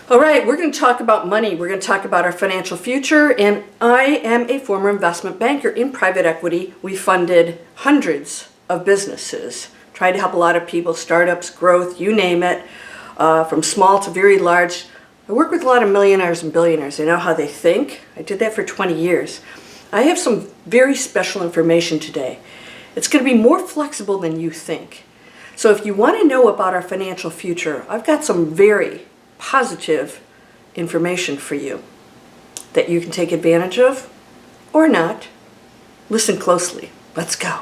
All right, we're going to talk about money. We're going to talk about our financial future, and I am a former investment banker in private equity. We funded hundreds of businesses, tried to help a lot of people, startups, growth, you name it, from small to very large. I work with a lot of millionaires and billionaires. I know how they think. I did that for 20 years. I have some very special information today. It's going to be more flexible than you think. So if you want to know about our financial future, I've got some very positive information for you that you can take advantage of or not. Listen closely. Let's go.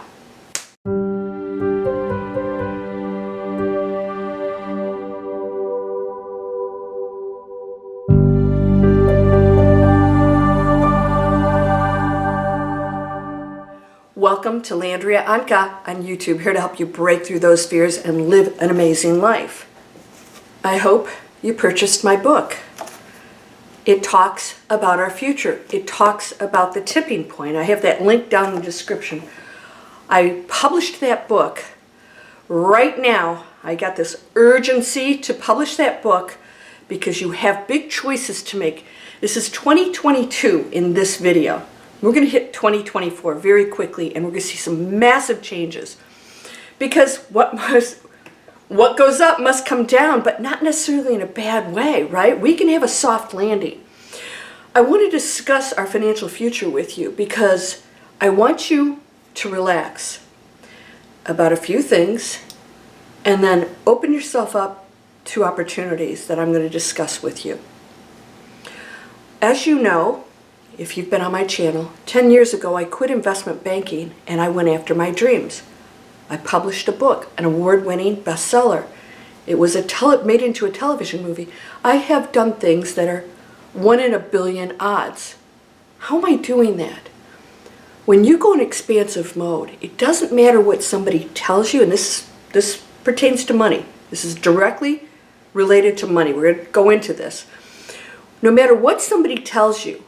Welcome to Landria Onkka on YouTube, here to help you break through those fears and live an amazing life. I hope you purchased my book. It talks about our future. It talks about the tipping point. I have that link down in the description. I published that book right now. I got this urgency to publish that book because you have big choices to make. This is 2022 in this video. We're going to hit 2024 very quickly, and we're going to see some massive changes. Because what goes up must come down, but not necessarily in a bad way, right? We can have a soft landing. I want to discuss our financial future with you because I want you to relax about a few things and then open yourself up to opportunities that I'm going to discuss with you. As you know, if you've been on my channel, 10 years ago I quit investment banking and I went after my dreams. I published a book, an award-winning bestseller. It was made into a television movie. I have done things that are 1 in a billion odds. How am I doing that? When you go in expansive mode, it doesn't matter what somebody tells you, and this pertains to money. This is directly related to money. We're going to go into this. No matter what somebody tells you,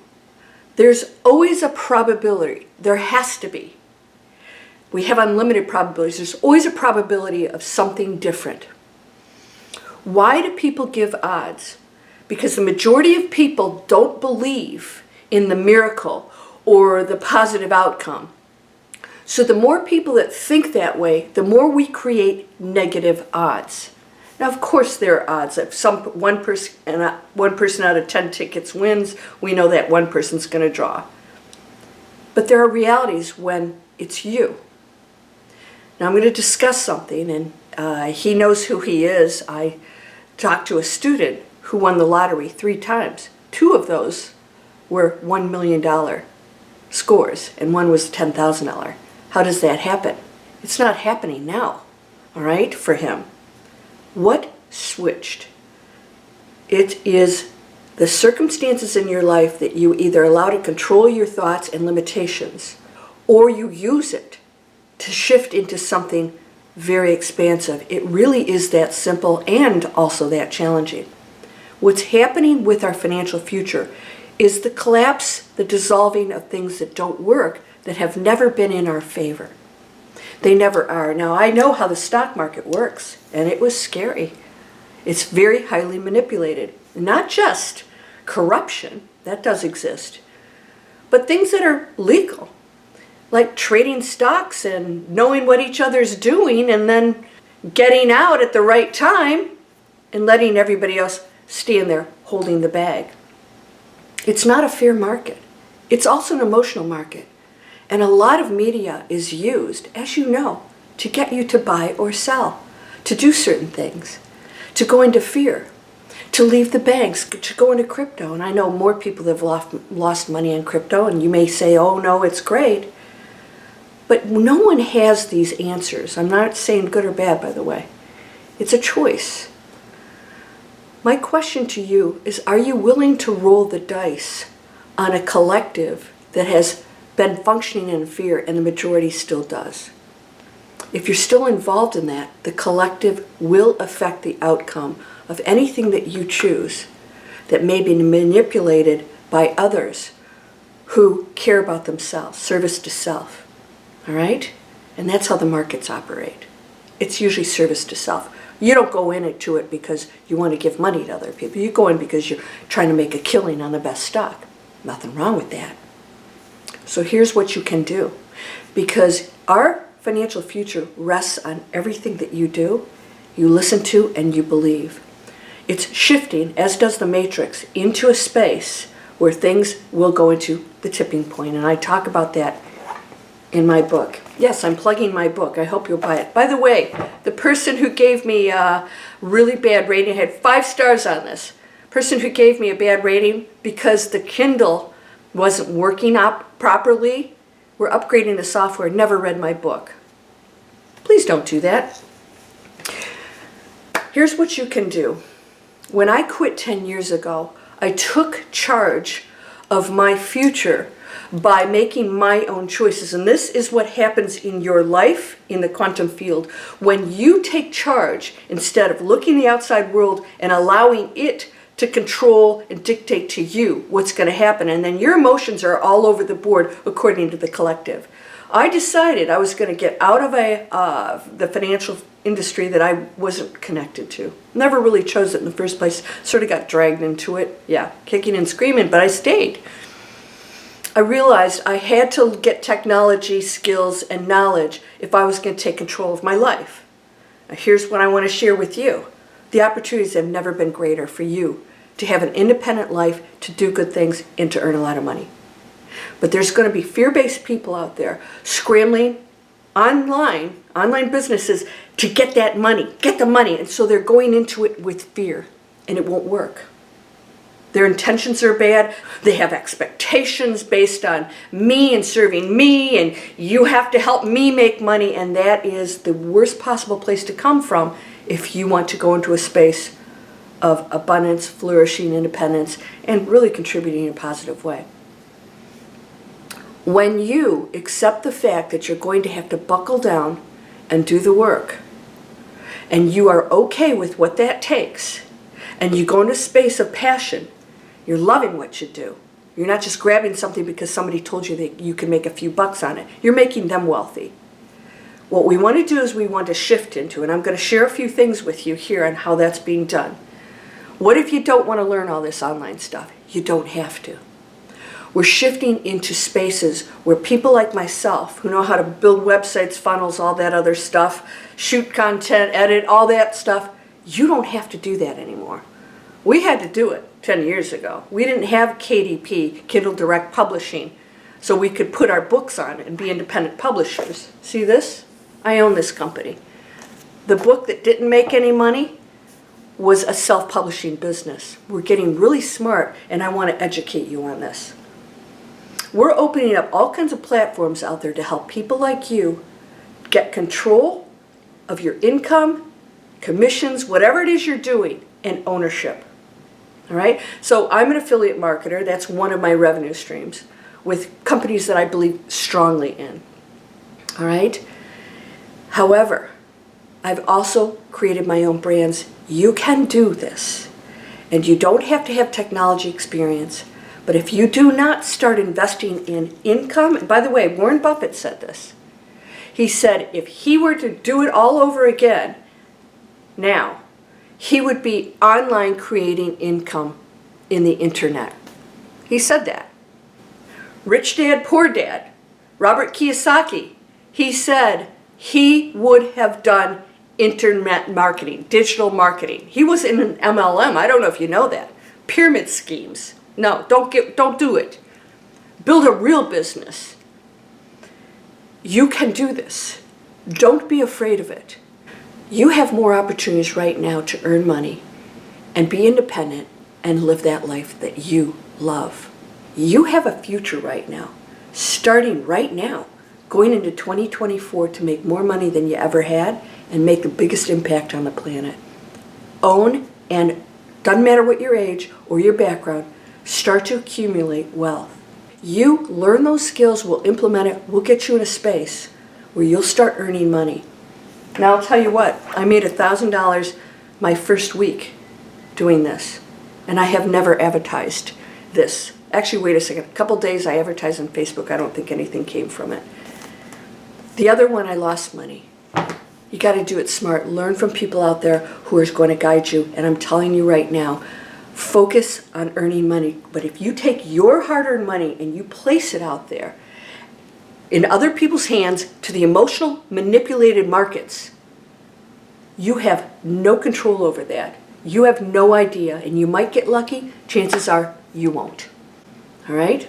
there's always a probability. There has to be. We have unlimited probabilities. There's always a probability of something different. Why do people give odds? Because the majority of people don't believe in the miracle or the positive outcome. So the more people that think that way, the more we create negative odds. Now, of course, there are odds. If one person out of 10 tickets wins, we know that one person's going to draw. But there are realities when it's you. Now, I'm going to discuss something, and he knows who he is. I talked to a student who won the lottery 3 times. 2 of those were $1 million scores, and one was $10,000. How does that happen? It's not happening now, all right, for him. What switched? It is the circumstances in your life that you either allow to control your thoughts and limitations, or you use it to shift into something very expansive. It really is that simple and also that challenging. What's happening with our financial future is the collapse, the dissolving of things that don't work, that have never been in our favor. They never are. Now, I know how the stock market works, and it was scary. It's very highly manipulated. Not just corruption, that does exist, but things that are legal, like trading stocks and knowing what each other's doing and then getting out at the right time and letting everybody else stand there holding the bag. It's not a fair market. It's also an emotional market. And a lot of media is used, as you know, to get you to buy or sell, to do certain things, to go into fear, to leave the banks, to go into crypto. And I know more people have lost money in crypto, and you may say, oh no, it's great. But no one has these answers. I'm not saying good or bad, by the way. It's a choice. My question to you is, are you willing to roll the dice on a collective that has been functioning in fear and the majority still does? If you're still involved in that, the collective will affect the outcome of anything that you choose that may be manipulated by others who care about themselves, service to self. All right? And that's how the markets operate. It's usually service to self. You don't go into it because you want to give money to other people. You go in because you're trying to make a killing on the best stock. Nothing wrong with that. So here's what you can do. Because our financial future rests on everything that you do, you listen to, and you believe. It's shifting, as does the matrix, into a space where things will go into the tipping point. And I talk about that in my book. Yes, I'm plugging my book. I hope you'll buy it. By the way, the person who gave me a really bad rating, I had 5 stars on this. Person who gave me a bad rating because the Kindle wasn't working up properly, we're upgrading the software, never read my book. Please don't do that. Here's what you can do. When I quit 10 years ago, I took charge of my future by making my own choices. And this is what happens in your life in the quantum field. When you take charge, instead of looking the outside world and allowing it to control and dictate to you what's going to happen. And then your emotions are all over the board according to the collective. I decided I was going to get out of the financial industry that I wasn't connected to. Never really chose it in the first place. Sort of got dragged into it. Yeah, kicking and screaming, but I stayed. I realized I had to get technology, skills, and knowledge if I was going to take control of my life. Now, here's what I want to share with you. The opportunities have never been greater for you to have an independent life, to do good things, and to earn a lot of money. But there's going to be fear-based people out there scrambling online businesses to get that money, get the money. And so they're going into it with fear, and it won't work. Their intentions are bad. They have expectations based on me and serving me, and you have to help me make money. And that is the worst possible place to come from if you want to go into a space of abundance, flourishing, independence, and really contributing in a positive way. When you accept the fact that you're going to have to buckle down and do the work, and you are okay with what that takes, and you go into a space of passion, you're loving what you do. You're not just grabbing something because somebody told you that you can make a few bucks on it. You're making them wealthy. What we want to do is we want to shift into, and I'm going to share a few things with you here on how that's being done. What if you don't want to learn all this online stuff? You don't have to. We're shifting into spaces where people like myself, who know how to build websites, funnels, all that other stuff, shoot content, edit, all that stuff, you don't have to do that anymore. We had to do it 10 years ago. We didn't have KDP, Kindle Direct Publishing, so we could put our books on and be independent publishers. See this? I own this company. The book that didn't make any money was a self-publishing business. We're getting really smart, and I want to educate you on this. We're opening up all kinds of platforms out there to help people like you get control of your income, commissions, whatever it is you're doing, and ownership. All right? So I'm an affiliate marketer. That's one of my revenue streams with companies that I believe strongly in. All right? However, I've also created my own brands. You can do this. And you don't have to have technology experience. But if you do not start investing in income, and by the way, Warren Buffett said this. He said if he were to do it all over again now, he would be online creating income in the internet. He said that. Rich Dad, Poor Dad, Robert Kiyosaki, he said he would have done internet marketing, digital marketing. He was in an MLM. I don't know if you know that. Pyramid schemes. No, don't do it. Build a real business. You can do this. Don't be afraid of it. You have more opportunities right now to earn money and be independent and live that life that you love. You have a future right now, starting right now, going into 2024 to make more money than you ever had and make the biggest impact on the planet. Own, and doesn't matter what your age or your background, start to accumulate wealth. You learn those skills, we'll implement it, we'll get you in a space where you'll start earning money. Now I'll tell you what, I made $1,000 my first week doing this, and I have never advertised this. Actually, wait a second, a couple days I advertised on Facebook, I don't think anything came from it. The other one I lost money. You got to do it smart. Learn from people out there who are going to guide you. And I'm telling you right now, focus on earning money. But if you take your hard-earned money and you place it out there in other people's hands to the emotional, manipulated markets, you have no control over that. You have no idea. And you might get lucky. Chances are you won't. All right?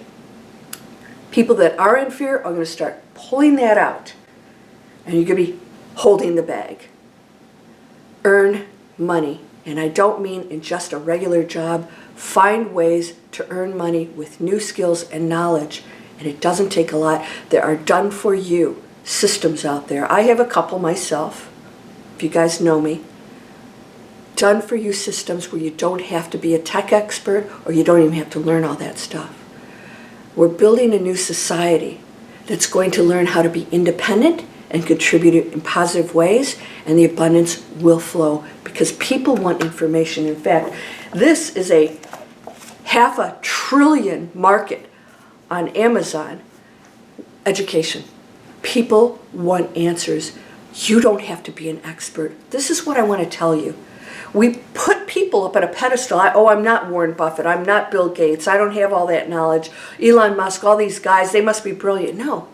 People that are in fear are going to start pulling that out. And you're going to be holding the bag. Earn money. And I don't mean in just a regular job. Find ways to earn money with new skills and knowledge. And it doesn't take a lot. There are done for you systems out there. I have a couple myself, if you guys know me. Done for you systems where you don't have to be a tech expert or you don't even have to learn all that stuff. We're building a new society that's going to learn how to be independent and contribute in positive ways, and the abundance will flow because people want information. In fact, this is a $500 billion market on Amazon. Education. People want answers. You don't have to be an expert. This is what I want to tell you. We put people up on a pedestal. I'm not Warren Buffett. I'm not Bill Gates. I don't have all that knowledge. Elon Musk, all these guys, they must be brilliant. No.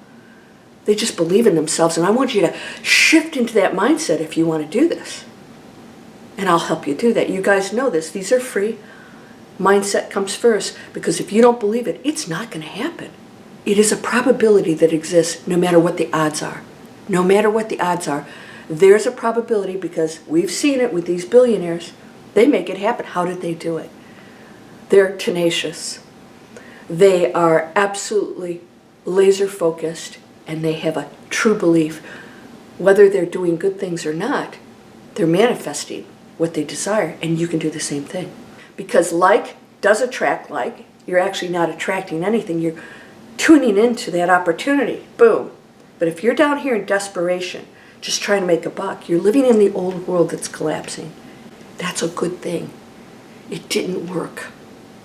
They just believe in themselves. And I want you to shift into that mindset if you want to do this. And I'll help you do that. You guys know this. These are free. Mindset comes first. Because if you don't believe it, it's not going to happen. It is a probability that exists no matter what the odds are. No matter what the odds are. There's a probability because we've seen it with these billionaires. They make it happen. How did they do it? They're tenacious. They are absolutely laser focused. And they have a true belief, whether they're doing good things or not, they're manifesting what they desire, and you can do the same thing. Because like does attract like, you're actually not attracting anything, you're tuning into that opportunity, boom. But if you're down here in desperation, just trying to make a buck, you're living in the old world that's collapsing. That's a good thing. It didn't work.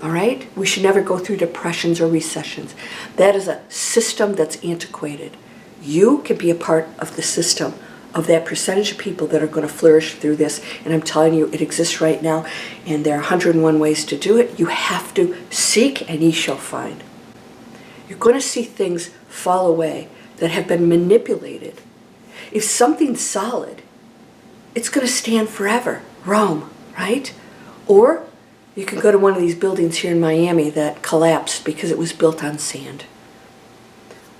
All right? We should never go through depressions or recessions. That is a system that's antiquated. You can be a part of the system of that percentage of people that are going to flourish through this. And I'm telling you, it exists right now. And there are 101 ways to do it. You have to seek and ye shall find. You're going to see things fall away that have been manipulated. If something's solid, it's going to stand forever. Rome, right? Or you can go to one of these buildings here in Miami that collapsed because it was built on sand.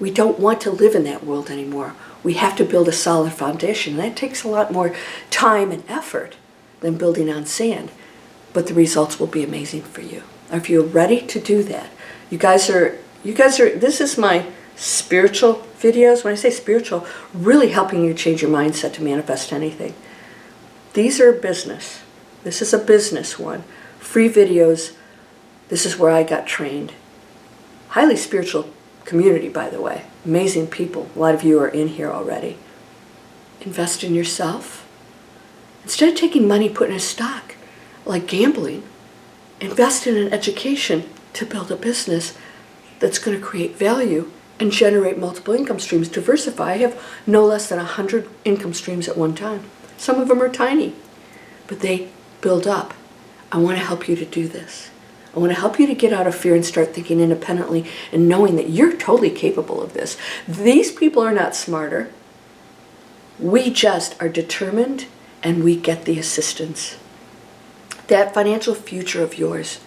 We don't want to live in that world anymore. We have to build a solid foundation. That takes a lot more time and effort than building on sand. But the results will be amazing for you. If you're ready to do that, you guys are, this is my spiritual videos. When I say spiritual, really helping you change your mindset to manifest anything. These are business. This is a business one. Free videos. This is where I got trained. Highly spiritual community, by the way. Amazing people. A lot of you are in here already. Invest in yourself. Instead of taking money, put in a stock, like gambling, invest in an education to build a business that's going to create value and generate multiple income streams. Diversify. I have no less than 100 income streams at one time. Some of them are tiny, but they build up. I want to help you to do this. I want to help you to get out of fear and start thinking independently and knowing that you're totally capable of this. These people are not smarter. We just are determined and we get the assistance. That financial future of yours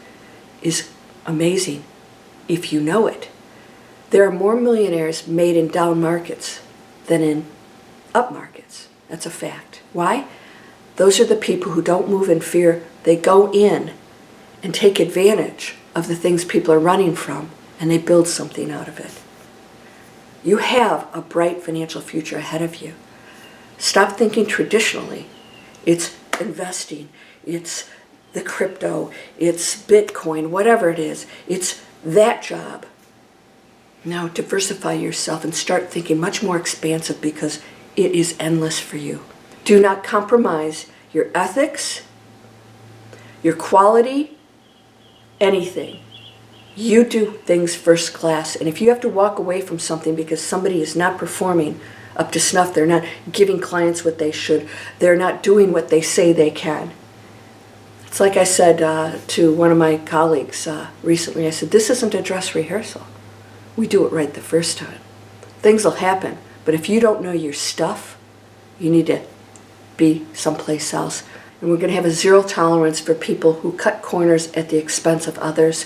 is amazing if you know it. There are more millionaires made in down markets than in up markets. That's a fact. Why? Those are the people who don't move in fear. They go in and take advantage of the things people are running from, and they build something out of it. You have a bright financial future ahead of you. Stop thinking traditionally. It's investing. It's the crypto. It's Bitcoin, whatever it is. It's that job. Now diversify yourself and start thinking much more expansive because it is endless for you. Do not compromise your ethics, your quality, anything. You do things first class. And if you have to walk away from something because somebody is not performing up to snuff. They're not giving clients what they should. They're not doing what they say they can. It's like I said to one of my colleagues recently, I said, this isn't a dress rehearsal. We do it right the first time. Things will happen, but if you don't know your stuff, you need to be someplace else. And we're going to have a zero tolerance for people who cut corners at the expense of others.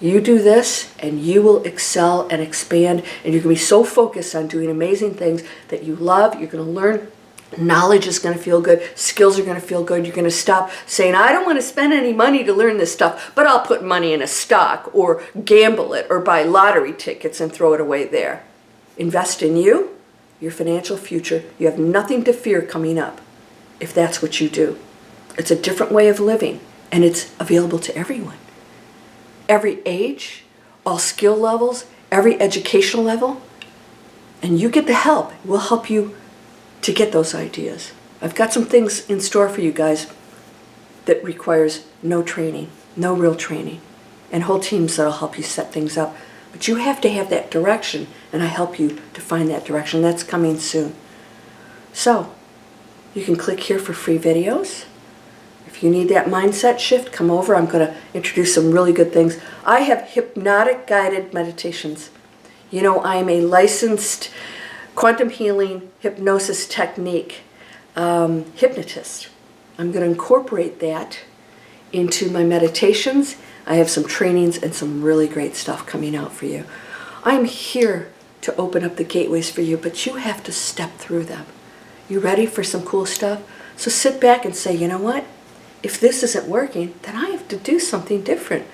You do this and you will excel and expand, and you're going to be so focused on doing amazing things that you love. You're going to learn. Knowledge is going to feel good. Skills are going to feel good. You're going to stop saying, I don't want to spend any money to learn this stuff, but I'll put money in a stock or gamble it or buy lottery tickets and throw it away there. Invest in you, your financial future. You have nothing to fear coming up if that's what you do. It's a different way of living, and it's available to everyone. Every age, all skill levels, every educational level, and you get the help. We'll help you to get those ideas. I've got some things in store for you guys that requires no training, no real training, and whole teams that'll help you set things up. But you have to have that direction, and I help you to find that direction. That's coming soon. So, you can click here for free videos. If you need that mindset shift, come over. I'm going to introduce some really good things. I have hypnotic guided meditations. You know, I am a licensed quantum healing hypnosis technique hypnotist. I'm going to incorporate that into my meditations. I have some trainings and some really great stuff coming out for you. I'm here to open up the gateways for you, but you have to step through them. You ready for some cool stuff? So sit back and say, you know what? If this isn't working, then I have to do something different.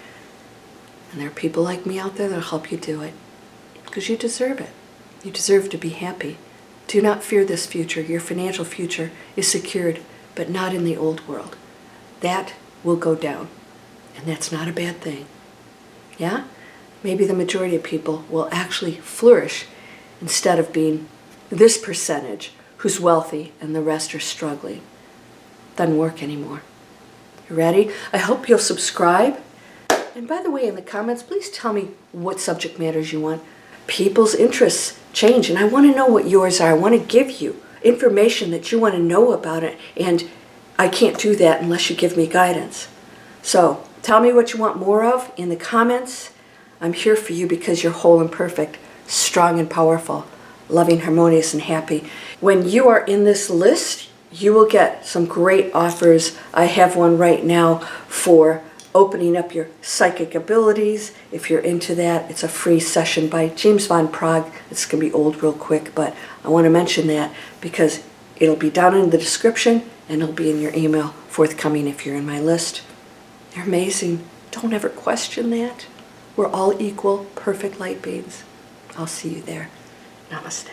And there are people like me out there that'll help you do it, because you deserve it. You deserve to be happy. Do not fear this future. Your financial future is secured, but not in the old world. That will go down, and that's not a bad thing. Yeah? Maybe the majority of people will actually flourish instead of being this percentage who's wealthy and the rest are struggling. Doesn't work anymore. You ready? I hope you'll subscribe. And by the way, in the comments, please tell me what subject matters you want. People's interests change, and I want to know what yours are. I want to give you information that you want to know about it, and I can't do that unless you give me guidance. So tell me what you want more of in the comments. I'm here for you because you're whole and perfect, strong and powerful, loving, harmonious, and happy. When you are in this list, you will get some great offers. I have one right now for opening up your psychic abilities. If you're into that, it's a free session by James Van Praagh. It's going to be old real quick, but I want to mention that because it'll be down in the description and it'll be in your email forthcoming if you're in my list. You're amazing. Don't ever question that. We're all equal, perfect light beings. I'll see you there. Namaste.